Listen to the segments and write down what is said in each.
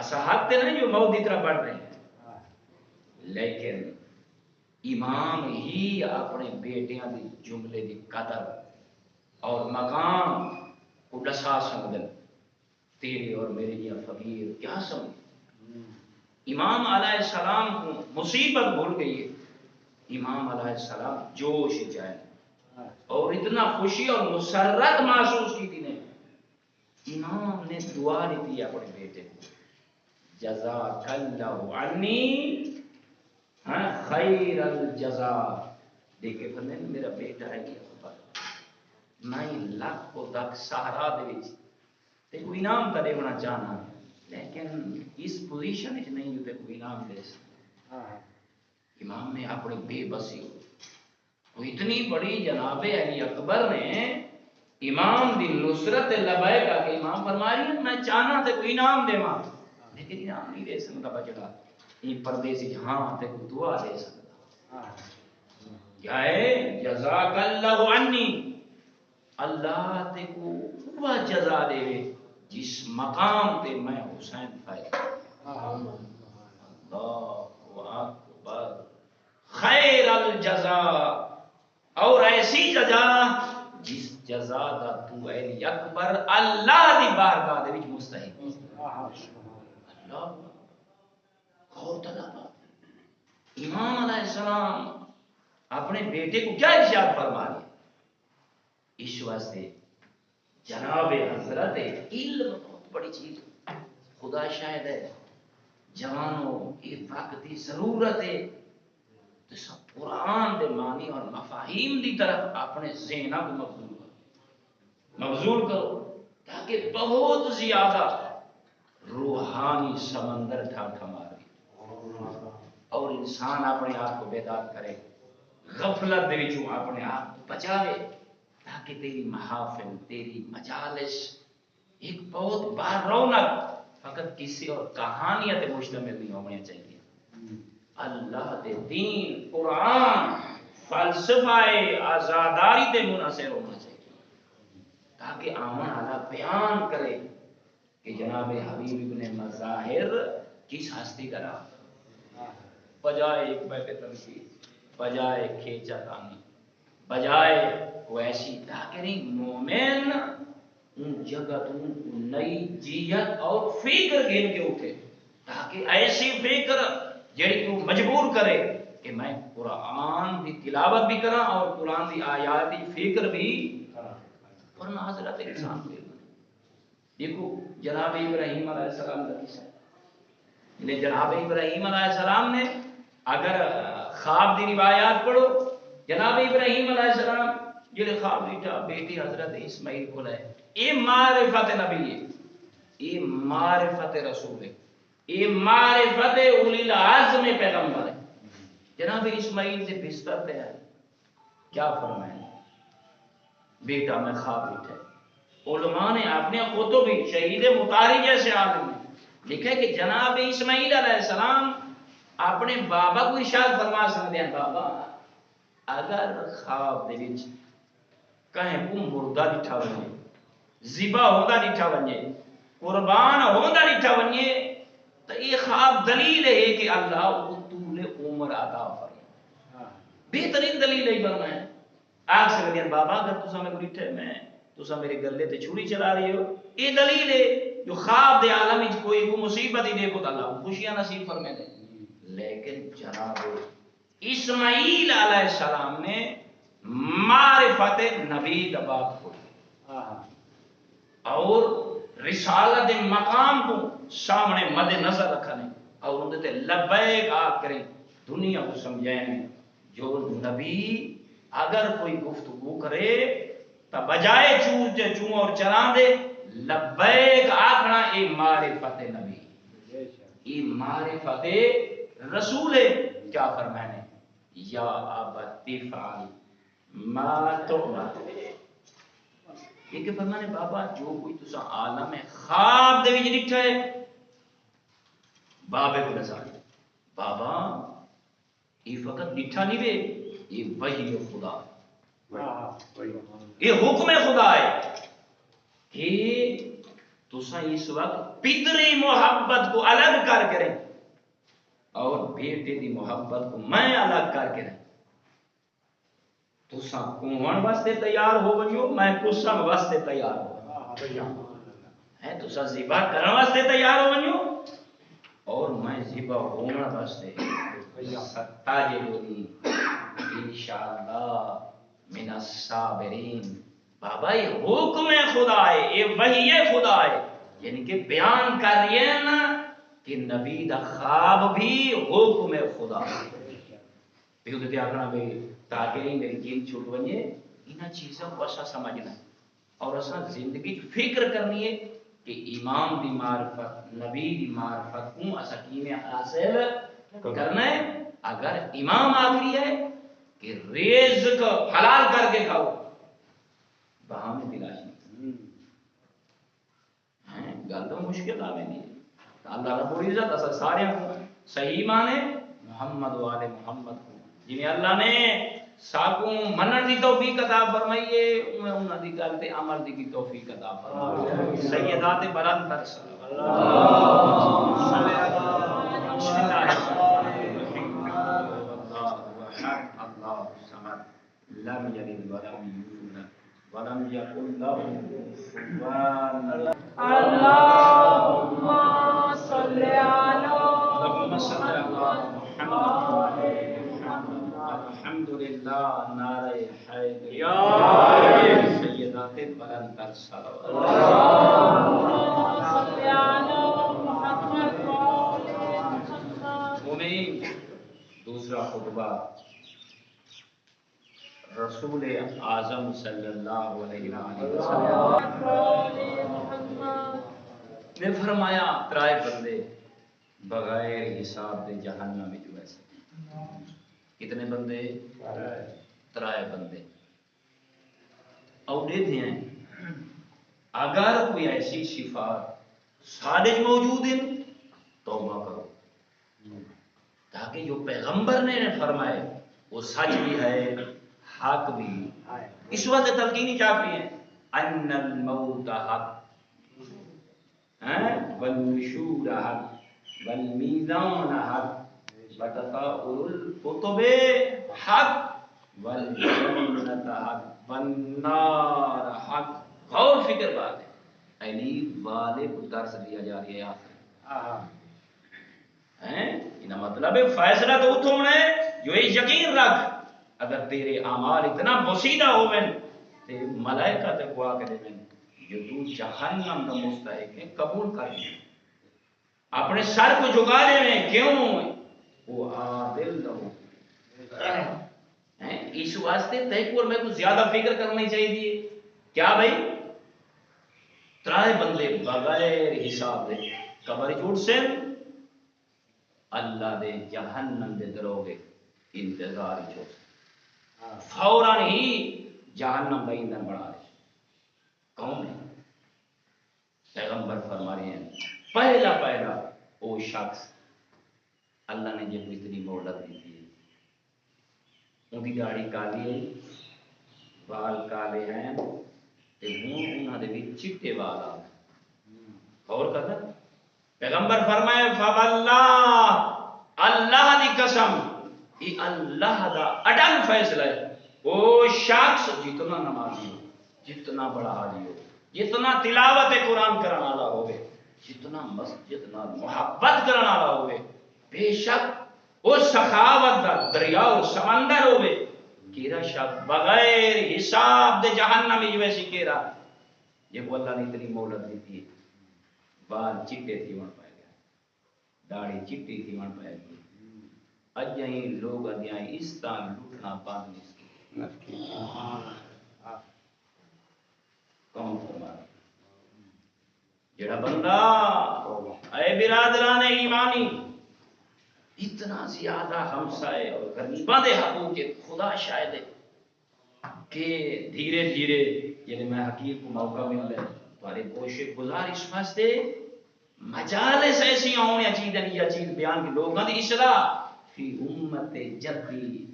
اصحاب تے نہیں جو موت کی طرح بڑھ رہے ہیں، لیکن امام ہی اپنے بیٹیاں دی جملے دی قدر اور مقام کو دسا سکدن. تیرے اور میرے یہ فقیر کیا سمجھ. امام علیہ السلام کو مصیبت بھول گئی ہے. امام علیہ السلام جوش جائے اور اتنا خوشی اور مسرت محسوس کی تھی نے. امام نے دعا دی اپنے بیٹے کو، جزاک اللہ عنی خیر الجزاء. دیکھے فرمائے میرا بیٹا ہے کہ میں لاکھ کو تک سہارا دے وچ تے کوئی انعام تے دینا چاہنا، لیکن اس پوزیشن وچ نہیں تے کوئی انعام دے سکتا. امام نے اپنی بے بسی وہ اتنی بڑی جناب علی اکبر نے امام دی نصرت لبیک کا کہ امام فرما رہی میں چاہنا تے کوئی انعام دیواں لیکن انعام نہیں دے سکتا. بچڑا یہ پردیسی ہاں تے کوئی دعا دے سکتا. کیا ہے جزاک اللہ عنی، اللہ تے کو وہ جزا دے جس مقام تے میں حسین پائے. اللہ اکبر. خیر الجزاء، اور ایسی جزا جس جزا دا تو علی اکبر اللہ دی بارگاہ دے وچ مستحق. اللہ غور تلا. امام علیہ السلام اپنے بیٹے کو کیا ارشاد فرما رہے. اس واسطے جناب حضرت علم بہت بڑی چیز ہے. خدا شاہد ہے جوانوں یہ وقت کی ضرورت ہے تو سب قرآن دے معنی اور مفاہیم دی طرف اپنے ذہن کو مبذول کرو تاکہ بہت زیادہ روحانی سمندر ٹھاٹھا مارے اور انسان اپنے آپ کو بیدار کرے، غفلت دے وچوں اپنے آپ کو بچاوے تاکہ تیری محافل تیری مجالس ایک بہت بار رونق فقط کسی اور کہانیاں تے مشتمل نہیں ہونی چاہیے. اللہ دے دین قرآن فلسفہ آزاداری تے منحصر ہونا چاہیے تاکہ آمن والا بیان کرے کہ جناب حبیب ابن مظاہر کس ہستی کا نام، بجائے ایک بیت تنقید، بجائے کھینچا تانی، بجائے وہ ایسی تاکہ مومن ان جگہ نئی جیت اور فکر گھن کے اٹھے تاکہ ایسی فکر جڑی کو مجبور کرے کہ میں قرآن کی تلاوت بھی کرا اور قرآن کی آیاتی فکر بھی ورنہ حضرت انسان کو دیکھو جناب ابراہیم علیہ السلام کا قصہ. جناب ابراہیم علیہ السلام نے اگر خواب دی روایات پڑھو، جناب ابراہیم علیہ السلام جڑے خواب دیٹا بیٹی حضرت اسماعیل کو لائے. یہ معرفت نبی ہے، یہ معرفت رسول ہے، یہ معرفت اولی العزم پیغمبر ہے. جناب اسماعیل سے بستر پہ ہے کیا فرمائے بیٹا میں خواب دیٹا ہے. علماء نے اپنے کتب شہید مطاری جیسے عالم نے لکھا کہ جناب اسماعیل علیہ السلام اپنے بابا کو ارشاد فرما سکتے ہیں بابا اگر خواب دے وچ کہیں کو مردہ ڈٹھا ونجے، ذبح ہوندا ڈٹھا ونجے، قربان ہوندا ڈٹھا ونجے تو یہ خواب دلیل ہے کہ اللہ کو طول عمر عطا فرمائے. بہترین دلیل ہے فرمائے. آپ سے کہتے ہیں بابا اگر تسا میں کو ڈٹھے میں تسا میرے گلے تے چھری چلا رہی ہو، یہ دلیل ہے جو خواب دے عالم وچ کوئی کو مصیبت ہی دیکھو تو اللہ خوشیاں نصیب فرمائے دے. لیکن جناب اسماعیل علیہ السلام نے معرفت نبی کا باب کھولی اور رسالت مقام کو سامنے مد نظر رکھنے اور ان تے لبیک آ کریں دنیا کو سمجھائیں جو نبی اگر کوئی گفتگو کرے تو بجائے چور چے چوں اور چران دے لبیک آکھنا اے معرفت نبی، اے معرفت رسول ہے. کیا فرمانے یا ابتی فعل ما تؤمر، یہ کہ فرمانے بابا جو کوئی تسا عالم خواب دے وچ ڈٹھا ہے بابے کو نظر بابا یہ فقط ڈٹھا نہیں وے یہ وحی خدا، یہ حکم خدا ہے کہ تسا اس وقت پتری محبت کو الگ کر کے رہیں اور بیٹے دی محبت کو میں الگ کر کے رہیں. تسا کون واسطے تیار ہو ونجو میں کسم واسطے تیار ہو ہے. تسا ذبح کرن واسطے تیار ہو ونجو اور میں ذبح ہونا واسطے ستاجدونی انشاءاللہ من الصابرین. بابا یہ حکم خدا ہے, یہ وحی خدا ہے, یعنی کہ بیان کر رہی ہے نا کہ نبی دا خواب بھی حکم خدا ہے. پیو تے آکھنا بھئی تاکہ میری جن چھوٹ ونجے انہاں چیزاں کو اسا سمجھنا اور اسا زندگی فکر کرنی ہے کہ امام دی معرفت نبی دی معرفت کو اسا کیویں حاصل کرنا ہے. اگر امام آخری ہے کہ رزق حلال کر کے کھاؤ بہام تلاشی گل تو مشکل آوے نہیں. اللہ رب العزت اسا سارے کو صحیح مانے محمد و آل محمد کو جنہیں اللہ نے ساکوں منن دی توفیق عطا فرمائیے انہاں دی گل تے عمل دی کی توفیق عطا فرمائیے. سیدات بلند تر اللہم صلی علی بسم اللہ اللہ صمد لم یلد ولم یولد ولم یکن له کفوا احد. اللہم صلی علی محمد. الحمدللہ نعرہ حیدر سیدات بلند تر صلوات. اللہم صلی علی محمد. مومنین دوسرا خطبہ رسول اعظم صلی اللہ علیہ وسلم نے فرمایا ترائے بندے بغیر حساب دے جہنم میں جو ایسے. کتنے بندے؟ ترائے بندے. اور دیتے ہیں اگر کوئی ایسی صفات سارے موجود ہیں توبہ کرو تاکہ جو پیغمبر نے فرمائے وہ سچ بھی ہے حق بھی. اس وقت تلقینی چاہتی ہیں ان الموت حق والنشور حق والمیزان حق وتفاؤل الكتب حق والجنت حق والنار حق. غور فکر بات ہے علی والے کو درس دیا جا رہی ہے آخر انہا مطلب ہے فیصلہ تو اتھو ہونا ہے جو یہ یقین رکھ اگر تیرے اعمال اتنا بسیدہ ہوئے تے ملائکہ تے کو آکے دے جو تو جہنم دا مستحق ہے قبول کر لیں اپنے سر کو جھکا لے میں کیوں وہ عادل ہو. اس واسطے تیکور میں کچھ زیادہ فکر کرنی چاہیے. کیا بھائی ترائے بندے بغیر حساب دے قبر جھوٹ سے اللہ دے جہنم دے دروگے انتظار چھوڑ فوراً ہی جہنم دا ایندھن بڑھا رہے. کون ہے؟ پیغمبر فرما رہے ہیں پہلا وہ شخص اللہ نے جب اتنی مہلت دی تھی ان کی داڑھی کالی ہے بال کالے ہیں تے منہ انہاں دے وچ چٹے وال آ. غور کرنا پیغمبر فرمائے فواللہ اللہ دی قسم یہ اللہ دا اٹل فیصلہ ہے وہ شخص جتنا نمازی ہو جتنا بڑا حاجی ہو جتنا تلاوت قرآن کرنے والا ہوئے جتنا مسجد نال محبت کرنے والا ہوئے بے شک وہ سخاوت دا دریا اور سمندر ہوئے کیرا شخص بغیر حساب دے جہنم میں ویسی کیرا جب اللہ نے اتنی مہلت دی تھی بال چٹے تھی وہاں پائے گیا داڑھی چٹی تھی وہاں پائے گئی اجائیں لوگ اجائیں اس طرح لٹنا پانی اس کی کون فرما جڑا بندہ اے برادران ایمانی اتنا زیادہ ہمسائے اور غریباں دے حقوق خدا شاہد ہے کہ دھیرے دھیرے یعنی میں حقیق کو موقع مل رہا ہے تمہارے کوشش گزار اس واسطے مجالس ایسی ہوں یا چیز بیان کے لوگوں دی اصلاح فی امت جدی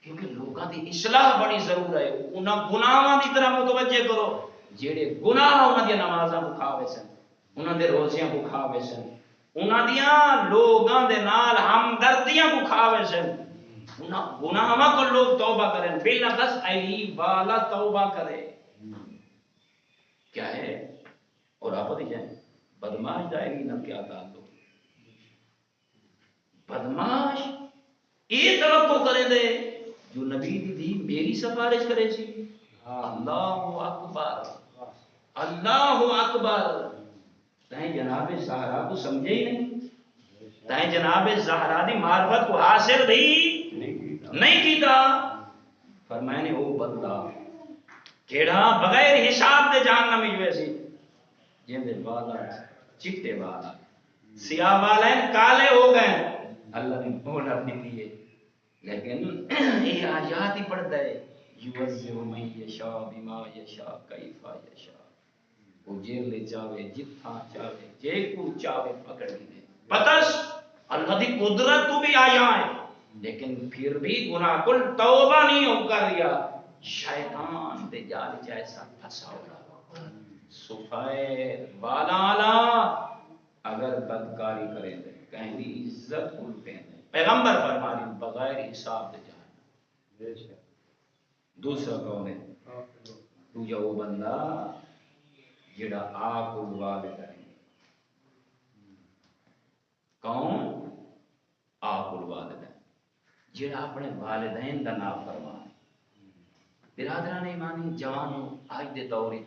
کیونکہ لوگوں دی اصلاح بڑی ضرور ہے انہاں گناہاں دی طرح متوجہ کرو جڑے گناہ انہاں دی نمازاں کو کھاوے سن انہاں دے روزیاں کو کھاوے سن انہاں دیاں لوگاں دے نال ہمدردیاں کو کھاوے سن انہاں گناہاں کو لوگ توبہ کریں بلا بس ایوب والا توبہ کرے کیا ہے اور آپ دی جائیں بدماش دائری نہ کیا تعلق بدماش یہ توقع کرے دے جو نبی دی میری سفارش کرے سی اللہ اکبر اللہ اکبر تائیں جناب زہرا کو سمجھے ہی نہیں تائیں جناب زہرا دی معرفت کو حاصل بھی نہیں کیتا فرمائے نے او بندہ کیڑا بغیر حساب دے جہنم میں جو سی جن دے والا چٹے والا سیاہ والا کالے ہو گئے اللہ نے مہلت نہیں دیے لیکن یہ آیات ہی پڑھتا ہے یوزر من یشاء بما یشاء کیف یشاء وہ جیل لے چاہے جتھاں چاہے جے کو چاہے پکڑ لے پتس اللہ دی قدرت تو بھی آیا ہے لیکن پھر بھی گناہ کل توبہ نہیں ہو کر ریا شیطان دے جال جیسا پھنسا ہوگا صفائے والا اگر بدکاری کریں دے کہیں دی عزت اٹھیں دے پیغمبر فرمانی بغیر حساب دے جہاں دوسرا کون ہے تو جو وہ بندہ جڑا آپ والد ہے کون آپ والد ہے جڑا اپنے والدین کا نام فرمان برادران ایمانی جوانوں آج دے دوری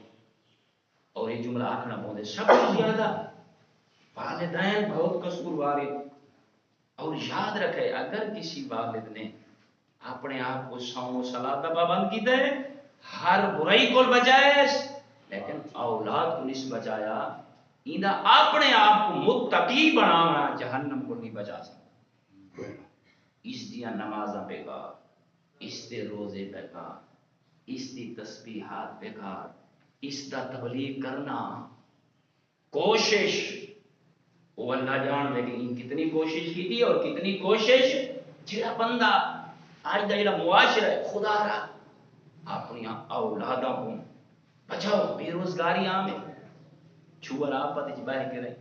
اور یہ جملہ آکھنا پہنچے سب سے زیادہ والدین بہت قصوروار اور یاد رکھے اگر کسی والد نے اپنے آپ کو سوم و صلاۃ کا پابند کی دے ہر برائی کو بچائے لیکن اولاد کو نہیں بچایا ایندا اپنے آپ کو متقی بنانا جہنم کو نہیں بچا سکتا اس دیا نمازاں بیکار اس دے روزے بیکار اس دی تسبیحات بیکار اس دا تبلیغ کرنا کوشش وہ اللہ جان دے کہ کتنی کوشش کی تھی اور کتنی کوشش جڑا بندہ آج دا جڑا معاشرہ ہے خدا را اپنی اولاداں کو بچاؤ بے روزگاری عام ہے چھوڑ آپ پتہ باہر کریں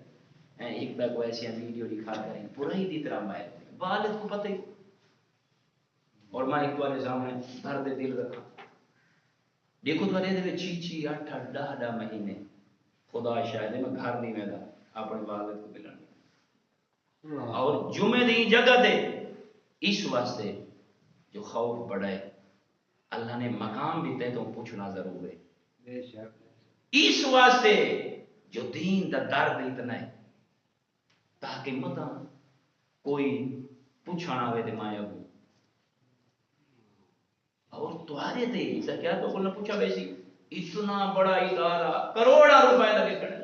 ایک دا کوئی ایسی ویڈیو دکھا کریں برائی دی طرح باہر والد کو پتہ ہی اور میں ایک بار سامنے درد دل رکھا دیکھو تو دے چھی چھی 8 10 مہینے خدا شاید میں گھر نہیں میں اپنے والد کو ملن اور جمعے دی جگہ دے اس واسطے جو خوف بڑھے اللہ نے مقام بھی تے تو پوچھنا ضرور ہے اس واسطے جو دین دا درد اتنا ہے تاکہ متا کوئی پوچھنا ہوئے تے مایا کو اور تمہارے دے کیا تو کل نے پوچھا ویسی اتنا بڑا ادارہ کروڑا روپے لگے کھڑے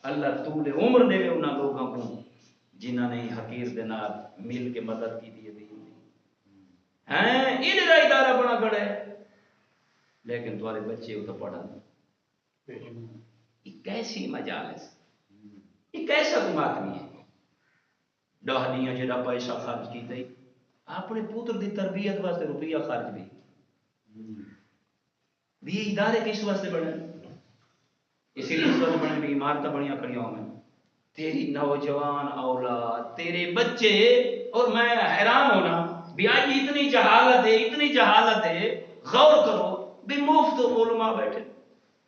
اللہ طول عمر دے انہاں لوگوں کو جنہاں نے حقیر دے نال مل کے مدد کی دی ہیں ان دا ادارہ بنا کھڑے لیکن تمہارے بچے اتنا پڑھا یہ کیسی مجالس یہ کیسا آدمی ہے ڈہنیاں جڑا پیسہ خرچ کیتا ہی اپنے پوتر دی تربیت واسطے روپیہ خرچ بھی یہ ادارے کس واسطے بنے اسی لیے اس واسطے بنے بھی عمارتیں بڑیاں کھڑیاں ہوں تیری نوجوان اولاد تیرے بچے اور میں حیران ہونا بھی آج اتنی جہالت ہے غور کرو بھی مفت علماء بیٹھے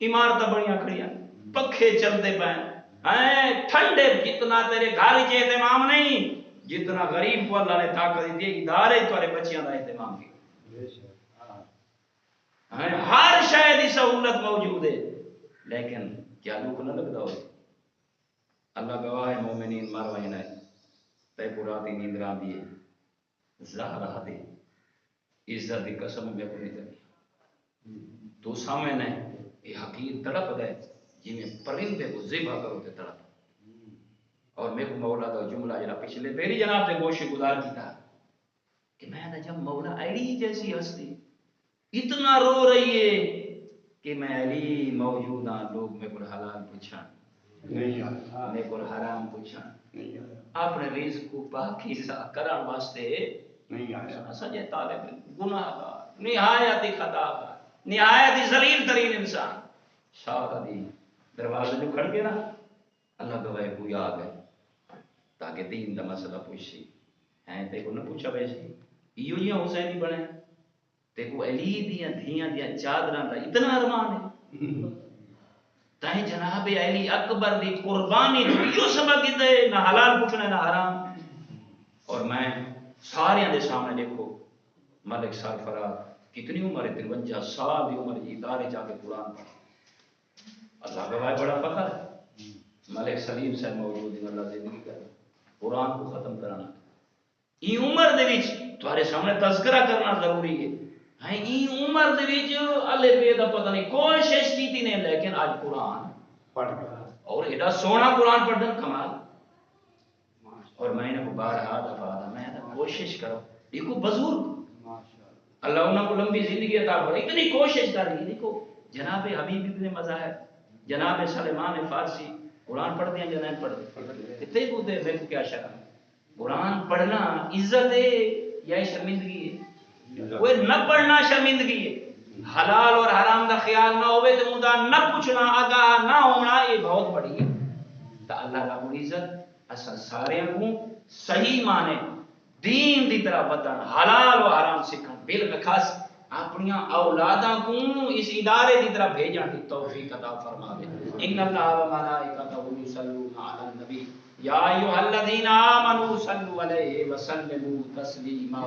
عمارتیں بڑیاں کھڑیاں پکھے چلتے پائیں ٹھنڈے جتنا تیرے گھر چ اہتمام نہیں جتنا غریب کو اللہ نے طاقت دی ادارے تمہارے بچیاں کا اہتمام کیا ہر شاید کی سہولت موجود ہے لیکن کیا دکھ نہ لگتا ہو اللہ گواہ ہے مومنین مروائن ہے تے پراتی نیندرا دی زہرا دے عزت دی قسم میں کو نہیں دے تو سامنے یہ حقیر تڑپ دے جی میں پرندے کو ذبح کرو تے تڑپ اور میں کو مولا دا جملہ جڑا پچھلے پہلی جناب سے گوشت گزار کی تھا کہ میں نے جب مولا ایڑی جیسی ہستی اتنا رو رہی ہے کہ میں علی موجود ہاں لوگ میں کو حلال پوچھا میں کو حرام پوچھا اپنے رزق کو پاکیزہ کرن واسطے سجے طالب گناہ گار نہایت خطا کار نہایت ذلیل ترین انسان شاہ دی دروازے جو کھڑ گئے نا اللہ گواہ کوئی آ گئے تاکہ دین دا مسئلہ پوچھی ہیں تے کو نہ پوچھا ویسے ایو جی حسینی بنے تے کو علی دیاں دھیاں دیاں چادراں دا اتنا ارمان ہے تائیں جناب علی اکبر دی قربانی تو یہ سبق دے نہ حلال پوچھنا نہ حرام. اور میں سارے دے سامنے دیکھو ملک سرفراز کتنی عمر ہے 53 سال دی عمر ادارے جا کے قرآن پڑھا اللہ گواہ بڑا فخر ہے. ملک سلیم صاحب موجود ہیں اللہ زندگی کر قرآن کو ختم کرانا این عمر دے وچ تمہارے سامنے تذکرہ کرنا ضروری ہے. ہاں این عمر دے وچ اللہ بے دا پتہ نہیں کوشش کی تھی نے لیکن آج قرآن پڑھ گیا اور ایڈا سونا قرآن پڑھ دن کمال. اور میں نے کو بارہا دفعہ میں نے کوشش کرو دیکھو بزرگ اللہ انہوں کو لمبی زندگی عطا فرمائے اتنی کوشش کر رہی. دیکھو جناب حبیب ابن مذاہب جناب سلیمان فارسی قرآن پڑھ دیا جناب پڑھ دیا اتنے کو دے میں کو کیا شرم قرآن پڑھنا عزت ہے یا شرمندگی ہے؟ وہ نہ پڑھنا شرمندگی ہے. حلال اور حرام دا خیال نہ ہوئے تو مدہ نہ پوچھنا آگاہ نہ ہونا یہ بہت بڑی ہے. تو اللہ رب العزت اصل سارے کو صحیح مانے دین دی طرح بدن حلال و حرام سکھن بالخاص اپنی اولاداں کو اس ادارے دی طرح بھیجن کی توفیق عطا فرماوے. ان اللہ و ملائکتہ یصلون علی النبی یا ایھا الذین آمنوا صلوا علیہ وسلموا تسلیما.